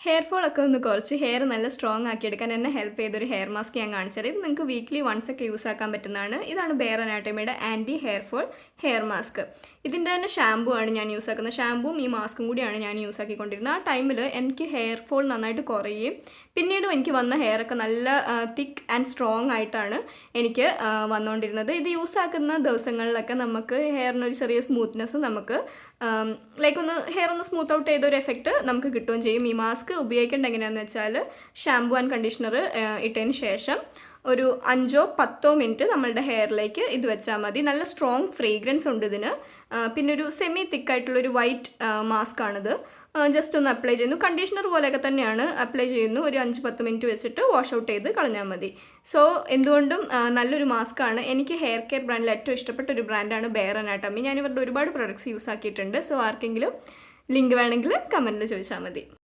Hair fall ഒക്കെ ഒന്ന് കുറച്ച് ഹെയർ നല്ല സ്ട്രോങ് ആക്കി എടുക്കാൻ എന്നെ ഹെൽപ്പ് ചെയ്തൊരു ഹെയർ മാസ്ക് ഞാൻ കാണിച്ചത്. ഇത് നിങ്ങൾക്ക് വീക്ക്ലി വൺസ് ഒക്കെ യൂസ് ആക്കാൻ പറ്റുന്നതാണ്. ഇതാണ് ബെയർ അനാട്ടമിയുടെ anti hair fall hair mask. ഇതിൻ്റെ തന്നെ ഷാമ്പൂ ആണ് ഞാൻ യൂസ് ആക്കുന്നത്. ഷാമ്പൂവും ഈ മാസ്കും കൂടിയാണ് ഞാൻ യൂസ് ആക്കിക്കൊണ്ടിരുന്നത്. ആ ടൈമിൽ എനിക്ക് ഹെയർ ഫോൾ നന്നായിട്ട് കുറയുകയും പിന്നീടും എനിക്ക് വന്ന ഹെയറൊക്കെ നല്ല തിക്ക് ആൻഡ് സ്ട്രോങ് ആയിട്ടാണ് എനിക്ക് വന്നുകൊണ്ടിരുന്നത്. ഇത് യൂസ് ആക്കുന്ന ദിവസങ്ങളിലൊക്കെ നമുക്ക് ഹെയറിനൊരു ചെറിയ സ്മൂത്ത്നെസ് നമുക്ക് ഒന്ന് ഹെയർ ഒന്ന് സ്മൂത്ത് ഔട്ട് ചെയ്തൊരു എഫക്റ്റ് നമുക്ക് കിട്ടുകയും ചെയ്യും. ഈ മാസ്ക് ഉപയോഗിക്കേണ്ട എങ്ങനെയാണെന്ന് വെച്ചാൽ ഷാമ്പൂ ആൻഡ് കണ്ടീഷണർ ഇട്ടതിന് ശേഷം ഒരു 5-10 മിനിറ്റ് നമ്മളുടെ ഹെയറിലേക്ക് ഇത് വെച്ചാൽ മതി. നല്ല സ്ട്രോങ് ഫ്രേഗ്രൻസ് ഉണ്ട് ഇതിന്. പിന്നെ ഒരു സെമി തിക്കായിട്ടുള്ളൊരു വൈറ്റ് മാസ്ക് ആണിത്. ജസ്റ്റ് ഒന്ന് അപ്ലൈ ചെയ്യുന്നു. കണ്ടീഷണർ പോലെയൊക്കെ തന്നെയാണ് അപ്ലൈ ചെയ്യുന്നു. ഒരു 5-10 മിനിറ്റ് വെച്ചിട്ട് വാഷ് ഔട്ട് ചെയ്ത് കളഞ്ഞാൽ മതി. സോ എന്തുകൊണ്ടും നല്ലൊരു മാസ്കാണ്. എനിക്ക് ഹെയർ കെയർ ബ്രാൻഡിൽ ഏറ്റവും ഇഷ്ടപ്പെട്ട ഒരു ബ്രാൻഡാണ് ബെയർ അനാട്ടമി. ഞാൻ ഇവരുടെ ഒരുപാട് പ്രൊഡക്ട്സ് യൂസ് ആക്കിയിട്ടുണ്ട്. സോ ആർക്കെങ്കിലും ലിങ്ക് വേണമെങ്കിൽ കമൻറ്റിൽ ചോദിച്ചാൽ മതി.